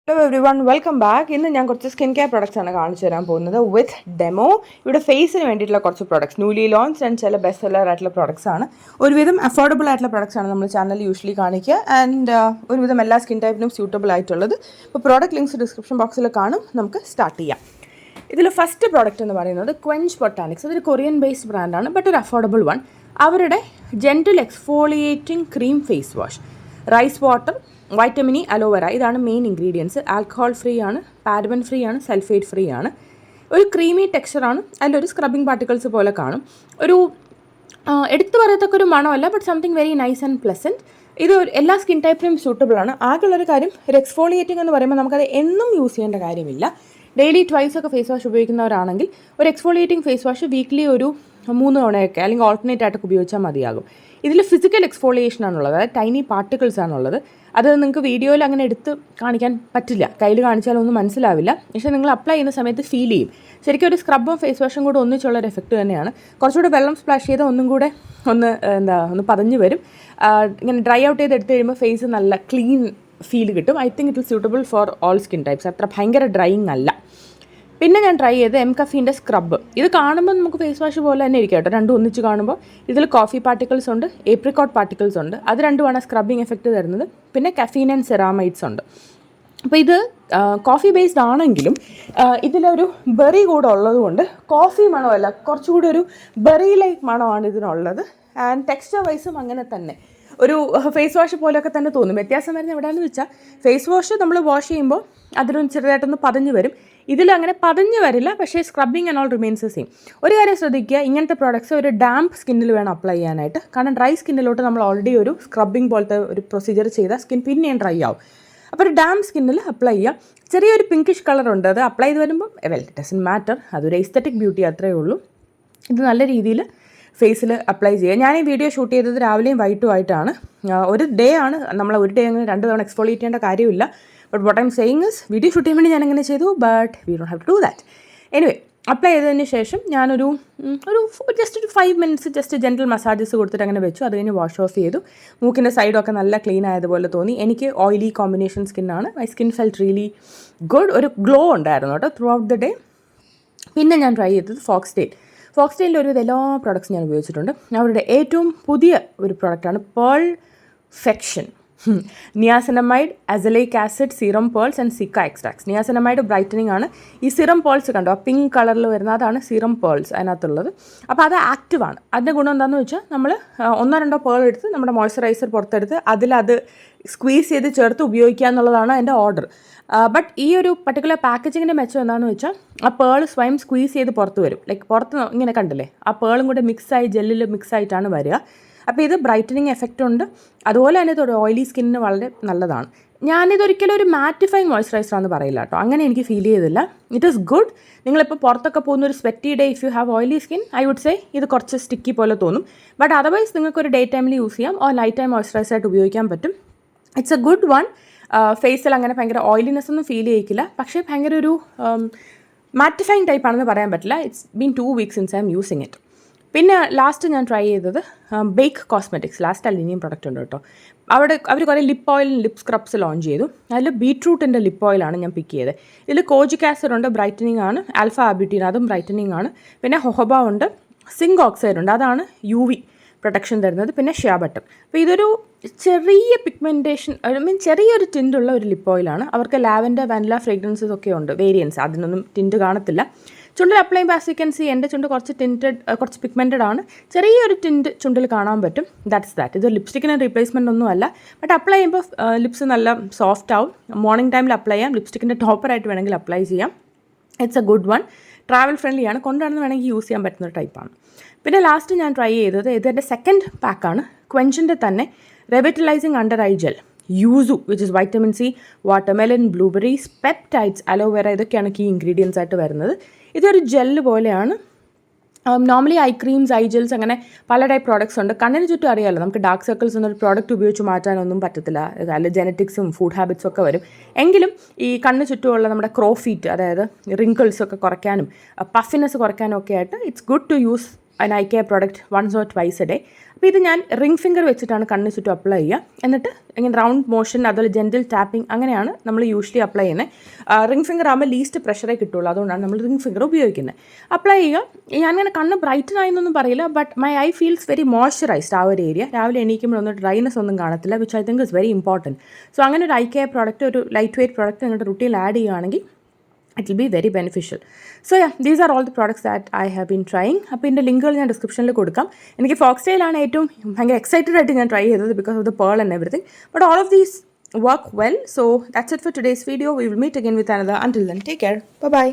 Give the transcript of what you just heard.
Hello every one welcome back. ഇന്ന് ഞാൻ കുറച്ച് സ്കിൻ കെയർ പ്രൊഡക്ട്സ് ആണ് കാണിച്ചു തരാൻ പോകുന്നത് വിത്ത് ഡെമോ. ഇവിടെ ഫേസിന് വേണ്ടിയിട്ടുള്ള കുറച്ച് പ്രൊഡക്ട്സ് ന്യൂലി ലോഞ്ച് ആൻഡ് ചില ബെസ്റ്റ് സെല്ലർ ആയിട്ടുള്ള പ്രൊഡക്ട്സ് ആണ്. ഒരുവിധം അഫോർഡബിൾ ആയിട്ടുള്ള പ്രൊഡക്ട്സ് ആണ് നമ്മൾ ചാനൽ യൂഷ്വലി കാണിക്കുക ആൻഡ് ഒരുവിധം എല്ലാ സ്കിൻ ടൈപ്പിനും സ്യൂട്ടബിൾ ആയിട്ടുള്ളത്. ഇപ്പോൾ പ്രോഡക്റ്റ് ലിങ്ക്സ് ഡിസ്ക്രിപ്ഷൻ ബോക്സിൽ കാണും. നമുക്ക് സ്റ്റാർട്ട് ചെയ്യാം. ഇതിൽ ഫസ്റ്റ് പ്രോഡക്റ്റ് എന്ന് പറയുന്നത് ക്വെഞ്ച് ബൊട്ടാനിക്സ്. അതൊരു കൊറിയൻ ബേസ്ഡ് ബ്രാൻഡാണ്, ബട്ട് ഒരു അഫോർഡബിൾ വൺ. അവരുടെ gentle exfoliating cream face wash, rice water, vitamin E, aloe vera, ഇതാണ് മെയിൻ ഇൻഗ്രീഡിയൻസ്. ആൽക്കഹോൾ ഫ്രീ ആണ്, പാരബൻ ഫ്രീ ആണ്, സൾഫേറ്റ് ഫ്രീ ആണ്. ഒരു ക്രീമി ടെക്സ്ചറാണ്, അതിലൊരു സ്ക്രബിംഗ് പാർട്ടിക്കിൾസ് പോലെ കാണും. ഒരു എടുത്തു പറയത്തക്ക ഒരു മണമല്ല, but something very nice and pleasant. ഇത് എല്ലാ സ്കിൻ ടൈപ്പിനും സൂട്ടബിൾ ആണ്. ആകെയുള്ളൊരു കാര്യം, ഒരു എക്സ്ഫോളിയേറ്റിംഗ് എന്ന് പറയുമ്പോൾ നമുക്കത് എന്നും യൂസ് ചെയ്യേണ്ട കാര്യമില്ല. ഡെയിലി ട്വൈസ് ഒക്കെ ഫേസ് വാഷ് ഉപയോഗിക്കുന്നവരാണെങ്കിൽ ഒരു എക്സ്ഫോളിയേറ്റിംഗ് ഫേസ് വാഷ് വീക്ക്ലി ഒരു 3 തവണയൊക്കെ അല്ലെങ്കിൽ ഓൾട്ടർനേറ്റ് ആയിട്ടൊക്കെ ഉപയോഗിച്ചാൽ മതിയാകും. ഇതിൽ ഫിസിക്കൽ എക്സ്ഫോളിയേഷൻ ആണുള്ളത്, അതായത് ടൈനി പാർട്ടിക്കിൾസ് ആണുള്ളത്. അത് നിങ്ങൾക്ക് വീഡിയോയിൽ അങ്ങനെ എടുത്ത് കാണിക്കാൻ പറ്റില്ല, കയ്യിൽ കാണിച്ചാലൊന്നും മനസ്സിലാവില്ല. പക്ഷേ നിങ്ങൾ അപ്ലൈ ചെയ്യുന്ന സമയത്ത് ഫീൽ ചെയ്യും. ശരിക്കും ഒരു സ്ക്രബും ഫേസ് വാഷും കൂടെ ഒന്നിച്ചുള്ളൊരു എഫക്റ്റ് തന്നെയാണ്. കുറച്ചുകൂടെ വെള്ളം സ്പ്ലാഷ് ചെയ്ത് ഒന്നും കൂടെ ഒന്ന് പതഞ്ഞ് വരും. ഇങ്ങനെ ഡ്രൈ ഔട്ട് ചെയ്ത് എടുത്ത് കഴിയുമ്പോൾ ഫേസ് നല്ല ക്ലീൻ ഫീൽ കിട്ടും. I think it will suitable for all skin types. അത്ര ഭയങ്കര ഡ്രൈയിങ് അല്ല. പിന്നെ ഞാൻ ട്രൈ ചെയ്ത് എംകഫീൻ്റെ സ്ക്രബ്ബ്. ഇത് കാണുമ്പോൾ നമുക്ക് ഫേസ് വാഷ് പോലെ തന്നെ ഇരിക്കും കേട്ടോ, രണ്ടും ഒന്നിച്ച് കാണുമ്പോൾ. ഇതിൽ കോഫി പാർട്ടിക്കിൾസ് ഉണ്ട്, ഏപ്രിക്കോട്ട് പാർട്ടിക്കിൾസ് ഉണ്ട്. അത് രണ്ടുമാണ് സ്ക്രബിങ് എഫക്റ്റ് തരുന്നത്. പിന്നെ കഫീൻ ആൻഡ് സെറാമൈഡ്സ് ഉണ്ട്. അപ്പോൾ ഇത് കോഫി ബേസ്ഡ് ആണെങ്കിലും ഇതിലൊരു ബെറി കൂടെ ഉള്ളതുകൊണ്ട് കോഫി മണമല്ല, കുറച്ചുകൂടി ഒരു ബെറി ലൈക്ക് മണമാണ് ഇതിനുള്ളത്. ആൻഡ് ടെക്സ്ചർ വൈസും അങ്ങനെ തന്നെ ഒരു ഫേസ് വാഷ് പോലെയൊക്കെ തന്നെ തോന്നും. വ്യത്യാസം വരുന്നത് എവിടെയാണെന്ന് വെച്ചാൽ, ഫേസ് വാഷ് നമ്മൾ വാഷ് ചെയ്യുമ്പോൾ അതിലൊന്ന് ചെറുതായിട്ടൊന്ന് പതഞ്ഞ് വരും. ഇതിൽ അങ്ങനെ പതഞ്ഞ് വരില്ല, പക്ഷേ scrubbing and all remains same. ഒരു കാര്യം ശ്രദ്ധിക്കുക, ഇങ്ങനത്തെ പ്രോഡക്ട്സ് ഒരു ഡാംപ് സ്കിന്നിൽ വേണം അപ്ലൈ ചെയ്യാനായിട്ട്. കാരണം ഡ്രൈ സ്കിന്നിലോട്ട് നമ്മൾ ഓൾറെഡി ഒരു സ്ക്രബിങ് പോലത്തെ ഒരു പ്രൊസീജിയർ ചെയ്താൽ സ്കിൻ പിന്നെയും ഡ്രൈ ആവും. അപ്പോൾ ഒരു ഡാംപ് സ്കിന്നിൽ അപ്ലൈ ചെയ്യുക. ചെറിയൊരു പിങ്കിഷ് കളറുണ്ട്, അത് അപ്ലൈ ചെയ്ത് വരുമ്പോൾ ഇറ്റ് ഡസൻറ്റ് മാറ്റർ, അതൊരു എസ്തെറ്റിക് ബ്യൂട്ടി അത്രയേ ഉള്ളൂ. ഇത് നല്ല രീതിയിൽ ഫേസിൽ അപ്ലൈ ചെയ്യുക. ഞാൻ ഈ വീഡിയോ ഷൂട്ട് ചെയ്തത് രാവിലെയും വൈകിട്ടും ആയിട്ടാണ്. ഒരു ഡേ ആണ്, നമ്മൾ ഒരു ഡേ അങ്ങനെ 2 തവണ എക്സ്ഫോളിയേറ്റ് ചെയ്യേണ്ട കാര്യമില്ല. But what I'm saying is, video shoot ചെയ്യാൻ വേണ്ടി ഞാൻ അങ്ങനെ ചെയ്തു, but we don't have to do that. Anyway, apply ചെയ്തതിന് ശേഷം ഞാനൊരു ജസ്റ്റ് ഒരു 5 മിനിറ്റ്സ് ജസ്റ്റ് ജെൻറ്റൽ മസാജസ് കൊടുത്തിട്ട് അങ്ങനെ വെച്ചു. അത് കഴിഞ്ഞ് വാഷ് ഓഫ് ചെയ്തു. മൂക്കിൻ്റെ സൈഡൊക്കെ നല്ല ക്ലീൻ ആയതുപോലെ തോന്നി. എനിക്ക് ഓയിലി കോമ്പിനേഷൻ സ്കിന്നാണ്. My skin felt really good. ഒരു ഗ്ലോ ഉണ്ടായിരുന്നു കേട്ടോ ത്രൂ ഔട്ട് ദ ഡേ. പിന്നെ ഞാൻ ട്രൈ ചെയ്തത് ഫോക്സ്ടെയിലിൻ്റെ ഒരുവിധ എല്ലാ പ്രോഡക്ട്സും ഞാൻ ഉപയോഗിച്ചിട്ടുണ്ട്. അവരുടെ ഏറ്റവും പുതിയ ഒരു പ്രോഡക്റ്റാണ് perfection. Niacinamide, azelaic acid, serum pearls and cica extracts. Niacinamide brightening ആണ്. ഈ സീറം പേൾസ് കണ്ടോ, ആ പിങ്ക് കളറിൽ വരുന്ന അതാണ് സീറം പേൾസ് അതിനകത്തുള്ളത്. അപ്പോൾ അത് ആക്റ്റീവാണ്. അതിൻ്റെ ഗുണം എന്താണെന്ന് വെച്ചാൽ, നമ്മൾ 1-2 പേൾ എടുത്ത് നമ്മുടെ മോയ്സ്ചറൈസർ പുറത്തെടുത്ത് അതിലത് സ്ക്വീസ് ചെയ്ത് ചേർത്ത് ഉപയോഗിക്കുക എന്നുള്ളതാണ് അതിൻ്റെ ഓർഡർ. ബട്ട് ഈ ഒരു പർട്ടിക്കുലർ പാക്കേജിങ്ങിൻ്റെ മെച്ചം എന്താണെന്ന് വെച്ചാൽ, ആ പേൾ സ്വയം സ്ക്വീസ് ചെയ്ത് പുറത്ത് വരും. ലൈക്ക് പുറത്ത് ഇങ്ങനെ കണ്ടില്ലേ, ആ പേളും കൂടെ മിക്സായി ജെല്ലിൽ മിക്സായിട്ടാണ് വരിക. അപ്പോൾ ഇത് ബ്രൈറ്റനിങ് എഫക്റ്റ് ഉണ്ട്. അതുപോലെ തന്നെ ഇതൊരു ഓയിലി സ്കിന്നിന് വളരെ നല്ലതാണ്. ഞാനിതൊരിക്കലും ഒരു മാറ്റിഫൈങ് മോയ്സ്ചറൈസറാണെന്ന് പറയില്ല കേട്ടോ, അങ്ങനെ എനിക്ക് ഫീൽ ചെയ്തില്ല. It is good. നിങ്ങളിപ്പോൾ പുറത്തൊക്കെ പോകുന്ന ഒരു sweaty day, if you have oily skin, I would say ഇത് കുറച്ച് സ്റ്റിക്കി പോലെ തോന്നും. ബട്ട് അതർവൈസ് നിങ്ങൾക്കൊരു ഡേ ടൈമിൽ യൂസ് ചെയ്യാം, ഓർ നൈറ്റ് ടൈം മോയ്സ്ചറൈസറായിട്ട് ഉപയോഗിക്കാൻ പറ്റും. It's a good one. ഫേസിൽ അങ്ങനെ ഭയങ്കര ഓയിലിനെസ് ഒന്നും ഫീൽ ചെയ്യിക്കില്ല, പക്ഷേ ഭയങ്കര ഒരു മാറ്റിഫൈങ് ടൈപ്പ് ആണെന്ന് പറയാൻ പറ്റില്ല. It's been 2 weeks since I M using it. പിന്നെ ലാസ്റ്റ് ഞാൻ ട്രൈ ചെയ്തത് ബേക്ക് കോസ്മെറ്റിക്സ്. ലാസ്റ്റ് അലിനിയം പ്രൊഡക്റ്റ് ഉണ്ട് കേട്ടോ. അവർ കുറേ lip oil, lip scrubs launch ചെയ്തു. അതിൽ ബീട്രൂട്ടിൻ്റെ ലിപ്പ് ഓയിലാണ് ഞാൻ പിക്ക് ചെയ്തത്. ഇതിൽ കോജിക് ആസിഡ് ഉണ്ട്, ബ്രൈറ്റനിങ് ആണ്. ആൽഫ ആബ്യൂട്ടീൻ, അതും ബ്രൈറ്റനിങ് ആണ്. പിന്നെ ഹൊഹോബ ഉണ്ട്, സിങ്ക് ഓക്സൈഡ് ഉണ്ട്, അതാണ് UV പ്രൊട്ടക്ഷൻ തരുന്നത്. പിന്നെ ഷിയ ബട്ടർ. അപ്പോൾ ഇതൊരു ചെറിയ പിഗ്മെൻറ്റേഷൻ, ചെറിയൊരു ടിൻറ്റുള്ള ഒരു ലിപ്പ് ഓയിലാണ്. അവർക്ക് ലാവൻഡർ, വാനില ഫ്രേഗ്രൻസസ് ഒക്കെ ഉണ്ട്, വേരിയൻസ്. അതിനൊന്നും ടിൻറ്റ് കാണത്തില്ല. ചുണ്ടിൽ അപ്ലൈ ചെയ്യുമ്പോൾ ആസ് യു ക്യാൻ സി എൻ്റെ ചുണ്ട് കുറച്ച് കുറച്ച് പിഗ്മെൻറ്റഡ് ആണ്. ചെറിയൊരു ടിൻറ്റ് ചുണ്ടിൽ കാണാൻ പറ്റും. ദാറ്റ്. ഇത് ലിപ്സ്റ്റിക്കിന് റീപ്ലേസ്മെൻ്റ് ഒന്നും അല്ല. ബട്ട് അപ്ലൈ ചെയ്യുമ്പോൾ ലിപ്സ് നല്ല സോഫ്റ്റ് ആവും. മോർണിംഗ് ടൈമിൽ അപ്ലൈ ചെയ്യാം. ലിപ്സ്റ്റിക്കിൻ്റെ ടോപ്പറായിട്ട് വേണമെങ്കിൽ അപ്ലൈ ചെയ്യാം. It's a good one. Travel ഫ്രണ്ട്ലിയാണ്, കൊണ്ടുവന്ന് വേണമെങ്കിൽ യൂസ് ചെയ്യാൻ പറ്റുന്ന ടൈപ്പാണ്. പിന്നെ ലാസ്റ്റ് ഞാൻ ട്രൈ ചെയ്തത് ഇതിൻ്റെ സെക്കൻഡ് പാക്കാണ്. ക്വെഞ്ചിൻ്റെ തന്നെ revitalising under eye gel, use which is vitamin C, watermelon, blueberries, peptides, aloe vera, ഇതൊക്കെയാണ് കീ ഇൻഗ്രീഡിയൻസ് ആയിട്ട് വരുന്നത്. ഇതൊരു ജെല്ല് പോലെയാണ്. Normally eye creams, eye gels, അങ്ങനെ പല ടൈപ്പ് പ്രോഡക്ട്സ് ഉണ്ട്. കണ്ണിന് ചുറ്റും അറിയാമല്ലോ, നമുക്ക് ഡാർക്ക് സർക്കിൾസ് എന്നൊരു പ്രോഡക്റ്റ് ഉപയോഗിച്ച് മാറ്റാനൊന്നും പറ്റത്തില്ല. അല്ല, ജെനറ്റിക്സും ഫുഡ് ഹാബിറ്റ്സും ഒക്കെ വരും. എങ്കിലും ഈ കണ്ണ് ചുറ്റുമുള്ള നമ്മുടെ ക്രോഫീറ്റ്, അതായത് റിങ്കിൾസൊക്കെ കുറയ്ക്കാനും പഫിനെസ് കുറയ്ക്കാനും ഒക്കെ ആയിട്ട് it's good to use an eye care product once or twice a day. അപ്പോൾ ഇത് ഞാൻ റിംഗ് ഫിംഗർ വെച്ചിട്ടാണ് കണ്ണിന് ചുറ്റും അപ്ലൈ ചെയ്യുക. എന്നിട്ട് ഇങ്ങനെ റൗണ്ട് മോഷൻ അതുപോലെ ജെൻറ്റിൽ ടാപ്പിംഗ് അങ്ങനെയാണ് നമ്മൾ യൂഷ്വലി അപ്ലൈ ചെയ്യുന്നത്. റിംഗ് ഫിംഗർ ആകുമ്പോൾ ലീസ്റ്റ് പ്രഷറേ കിട്ടുള്ളൂ, അതുകൊണ്ടാണ് നമ്മൾ റിംഗ് ഫിംഗർ ഉപയോഗിക്കുന്നത്. അപ്ലൈ ചെയ്യുക. ഞാനിങ്ങനെ കണ്ണ് ബ്രൈറ്റൻ ആയെന്നൊന്നും പറയില്ല, but my I feels very moisturised ആ ഒരു ഏരിയ. രാവിലെ എണീക്കുമ്പോഴൊന്നും ഡ്രൈനെസ് ഒന്നും കാണത്തില്ല, which I think is very important. So അങ്ങനെ ഒരു ഐ കെയർ പ്രോഡക്റ്റ്, ഒരു ലൈറ്റ് വെയ്റ്റ് പ്രോഡക്റ്റ് നിങ്ങളുടെ റുട്ടീനിൽ ആഡ് ചെയ്യുകയാണെങ്കിൽ it will be very beneficial. So yeah, these are all the products that I have been trying. അപ്പോൾ ഇതിൻ്റെ ലിങ്കുകൾ ഞാൻ ഡിസ്ക്രിപ്ഷനിൽ കൊടുക്കാം. എനിക്ക് ഫോക്സ്റ്റൈലാണ് ഏറ്റവും ഭയങ്കര എക്സൈറ്റഡ് ആയിട്ട് ഞാൻ ട്രൈ ചെയ്തത് because of the pearl and everything. But all of these work well. So that's it for today's video. We will meet again with another. Until then, take care. Bye bye.